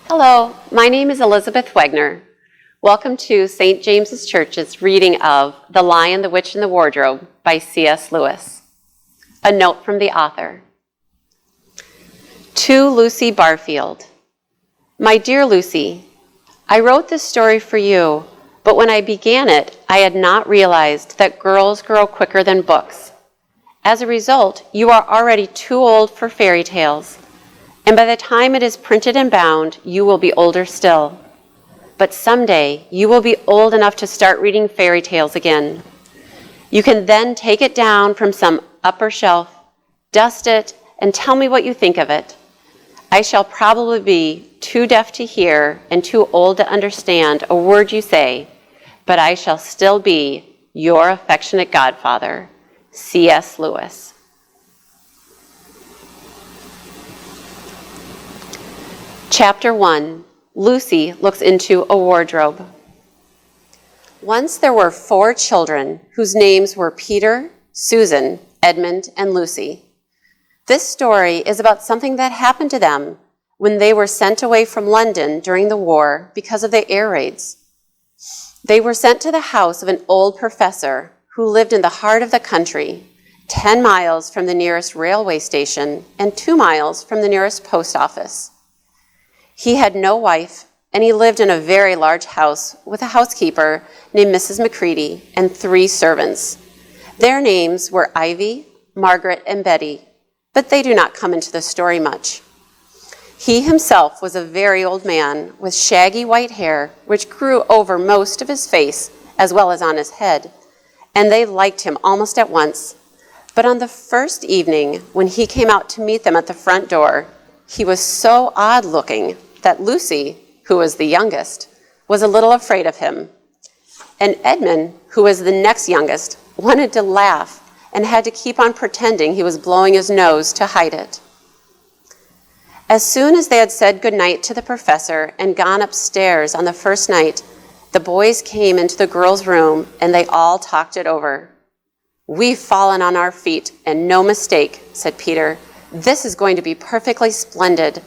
Hello, my name is Elizabeth Wegner. Welcome to St. James's Church's reading of The Lion, the Witch, and the Wardrobe by C.S. Lewis. A note from the author. To Lucy Barfield. My dear Lucy, I wrote this story for you, but when I began it, I had not realized that girls grow quicker than books. As a result, you are already too old for fairy tales. And by the time it is printed and bound, you will be older still. But someday, you will be old enough to start reading fairy tales again. You can then take it down from some upper shelf, dust it, and tell me what you think of it. I shall probably be too deaf to hear and too old to understand a word you say, but I shall still be your affectionate godfather, C.S. Lewis. Chapter 1, Lucy looks into a wardrobe. Once there were 4 children whose names were Peter, Susan, Edmund, and Lucy. This story is about something that happened to them when they were sent away from London during the war because of the air raids. They were sent to the house of an old professor who lived in the heart of the country, 10 miles from the nearest railway station and 2 miles from the nearest post office. He had no wife, and he lived in a very large house with a housekeeper named Mrs. Macready and 3 servants. Their names were Ivy, Margaret, and Betty, but they do not come into the story much. He himself was a very old man with shaggy white hair, which grew over most of his face as well as on his head, and they liked him almost at once. But on the first evening, when he came out to meet them at the front door, he was so odd-looking that Lucy, who was the youngest, was a little afraid of him. And Edmund, who was the next youngest, wanted to laugh and had to keep on pretending he was blowing his nose to hide it. As soon as they had said goodnight to the professor and gone upstairs on the first night, the boys came into the girls' room and they all talked it over. "We've fallen on our feet, and no mistake," said Peter. "This is going to be perfectly splendid.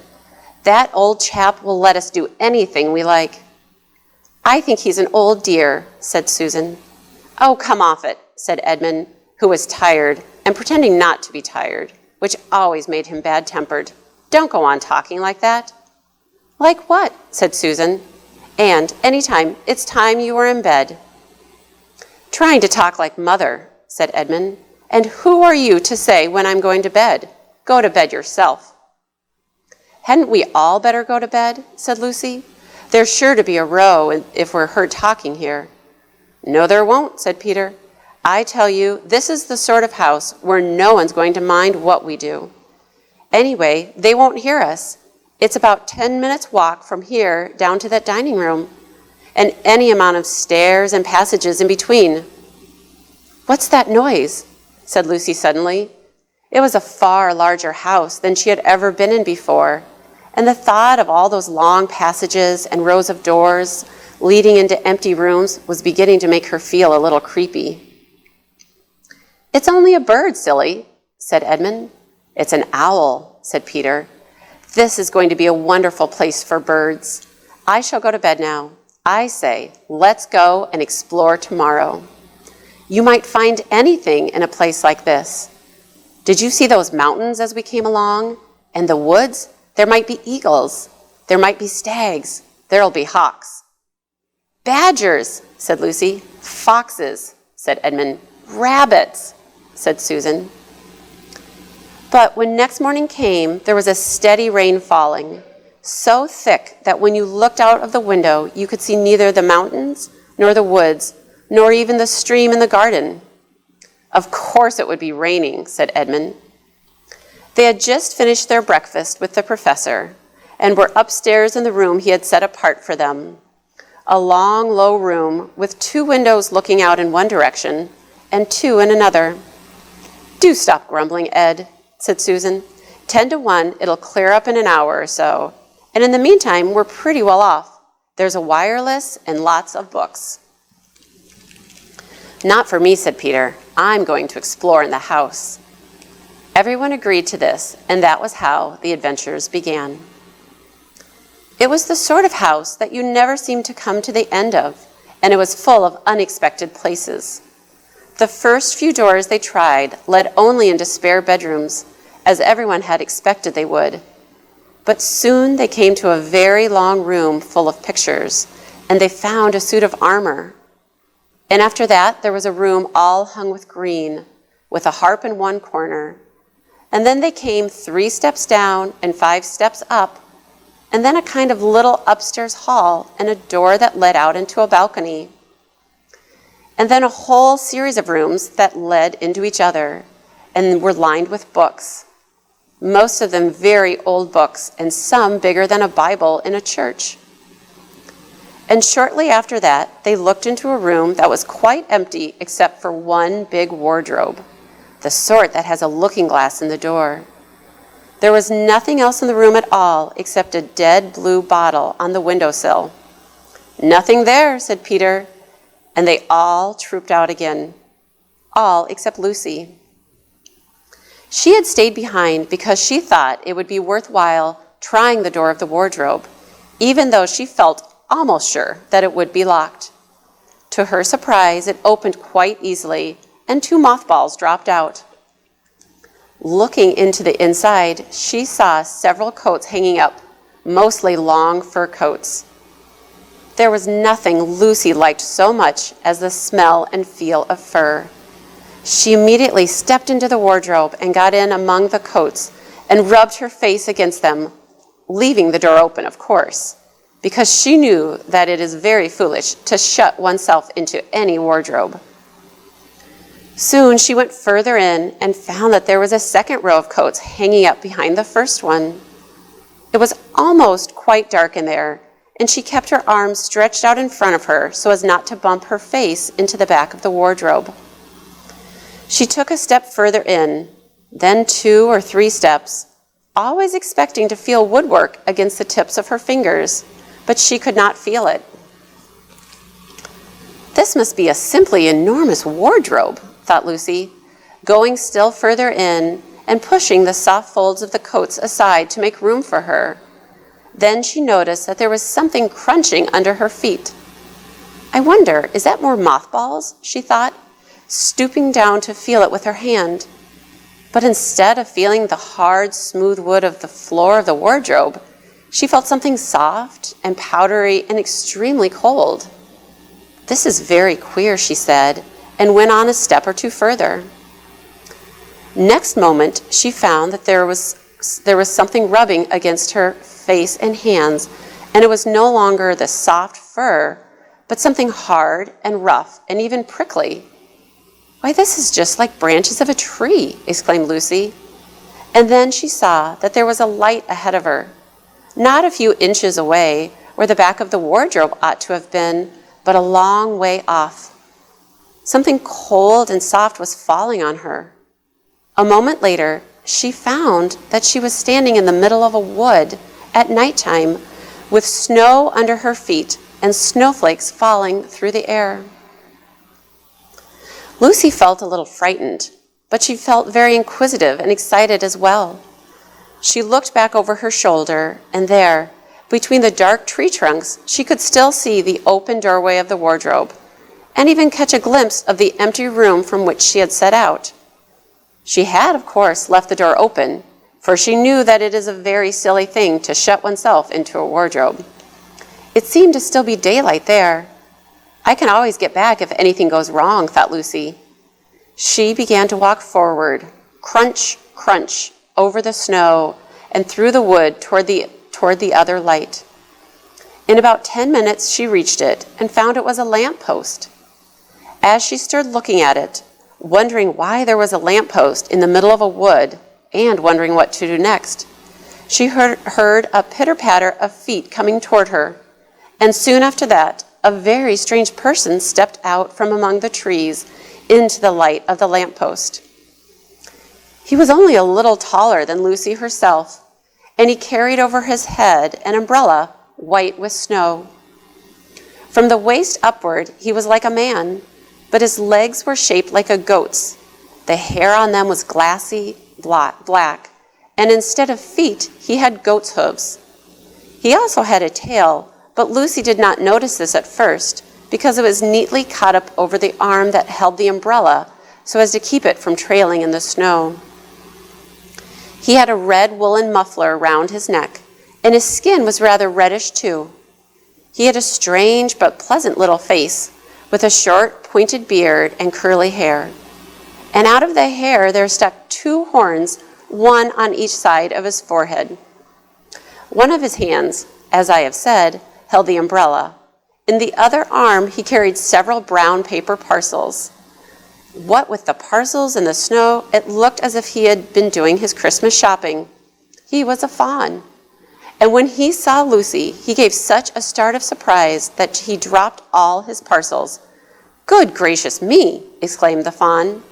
That old chap will let us do anything we like." "I think he's an old dear," said Susan. "Oh, come off it," said Edmund, who was tired and pretending not to be tired, which always made him bad-tempered. "Don't go on talking like that." "Like what?" said Susan. "And anytime it's time you were in bed." "Trying to talk like mother," said Edmund. "And who are you to say when I'm going to bed? Go to bed yourself." "Hadn't we all better go to bed?" said Lucy. "There's sure to be a row if we're heard talking here." "No, there won't," said Peter. "I tell you, this is the sort of house where no one's going to mind what we do. Anyway, they won't hear us. It's about 10 minutes' walk from here down to that dining room, and any amount of stairs and passages in between." "What's that noise?" said Lucy suddenly. It was a far larger house than she had ever been in before, and the thought of all those long passages and rows of doors leading into empty rooms was beginning to make her feel a little creepy. "It's only a bird, silly," said Edmund. "It's an owl," said Peter. "This is going to be a wonderful place for birds. I shall go to bed now. I say, let's go and explore tomorrow. You might find anything in a place like this. Did you see those mountains as we came along? And the woods? There might be eagles. There might be stags. There'll be hawks." "Badgers," said Lucy. "Foxes," said Edmund. "Rabbits," said Susan. But when next morning came, there was a steady rain falling, so thick that when you looked out of the window, you could see neither the mountains, nor the woods, nor even the stream in the garden. "Of course it would be raining," said Edmund. They had just finished their breakfast with the professor and were upstairs in the room he had set apart for them, a long, low room with 2 windows looking out in one direction and 2 in another. "Do stop grumbling, Ed," said Susan. 10 to 1, it'll clear up in an hour or so, and in the meantime, we're pretty well off. There's a wireless and lots of books." "Not for me," said Peter. "I'm going to explore in the house." Everyone agreed to this, and that was how the adventures began. It was the sort of house that you never seemed to come to the end of, and it was full of unexpected places. The first few doors they tried led only into spare bedrooms, as everyone had expected they would. But soon they came to a very long room full of pictures, and they found a suit of armor. And after that, there was a room all hung with green, with a harp in one corner. And then they came 3 steps down and 5 steps up, and then a kind of little upstairs hall and a door that led out into a balcony. And then a whole series of rooms that led into each other and were lined with books, most of them very old books and some bigger than a Bible in a church. And shortly after that, they looked into a room that was quite empty except for one big wardrobe, the sort that has a looking glass in the door. There was nothing else in the room at all except a dead blue bottle on the windowsill. "Nothing there," said Peter, and they all trooped out again, all except Lucy. She had stayed behind because she thought it would be worthwhile trying the door of the wardrobe, even though she felt almost sure that it would be locked. To her surprise, it opened quite easily, and 2 mothballs dropped out. Looking into the inside, she saw several coats hanging up, mostly long fur coats. There was nothing Lucy liked so much as the smell and feel of fur. She immediately stepped into the wardrobe and got in among the coats and rubbed her face against them, leaving the door open, of course, because she knew that it is very foolish to shut oneself into any wardrobe. Soon she went further in and found that there was a second row of coats hanging up behind the first one. It was almost quite dark in there, and she kept her arms stretched out in front of her so as not to bump her face into the back of the wardrobe. She took a step further in, then 2 or 3 steps, always expecting to feel woodwork against the tips of her fingers, but she could not feel it. "This must be a simply enormous wardrobe," thought Lucy, going still further in and pushing the soft folds of the coats aside to make room for her. Then she noticed that there was something crunching under her feet. "I wonder, is that more mothballs?" she thought, stooping down to feel it with her hand. But instead of feeling the hard, smooth wood of the floor of the wardrobe, she felt something soft and powdery and extremely cold. "This is very queer," she said, and went on a step or 2 further. Next moment, she found that there was something rubbing against her face and hands, and it was no longer the soft fur, but something hard and rough and even prickly. "Why, this is just like branches of a tree," exclaimed Lucy. And then she saw that there was a light ahead of her, not a few inches away where the back of the wardrobe ought to have been, but a long way off. Something cold and soft was falling on her. A moment later, she found that she was standing in the middle of a wood at nighttime with snow under her feet and snowflakes falling through the air. Lucy felt a little frightened, but she felt very inquisitive and excited as well. She looked back over her shoulder, and there, between the dark tree trunks, she could still see the open doorway of the wardrobe, and even catch a glimpse of the empty room from which she had set out. She had, of course, left the door open, for she knew that it is a very silly thing to shut oneself into a wardrobe. It seemed to still be daylight there. "I can always get back if anything goes wrong," thought Lucy. She began to walk forward, crunch, crunch, over the snow and through the wood toward the other light. In about 10 minutes, she reached it and found it was a lamppost. As she stood looking at it, wondering why there was a lamppost in the middle of a wood and wondering what to do next, she heard a pitter-patter of feet coming toward her, and soon after that, a very strange person stepped out from among the trees into the light of the lamppost. He was only a little taller than Lucy herself, and he carried over his head an umbrella white with snow. From the waist upward, he was like a man, but his legs were shaped like a goat's. The hair on them was glassy black, and instead of feet, he had goat's hooves. He also had a tail, but Lucy did not notice this at first because it was neatly caught up over the arm that held the umbrella so as to keep it from trailing in the snow. He had a red woolen muffler around his neck, and his skin was rather reddish too. He had a strange but pleasant little face, with a short, pointed beard and curly hair. And out of the hair there stuck 2 horns, one on each side of his forehead. One of his hands, as I have said, held the umbrella. In the other arm he carried several brown paper parcels. What with the parcels and the snow, it looked as if he had been doing his Christmas shopping. He was a fawn. And when he saw Lucy, he gave such a start of surprise that he dropped all his parcels. "Good gracious me!" exclaimed the fawn.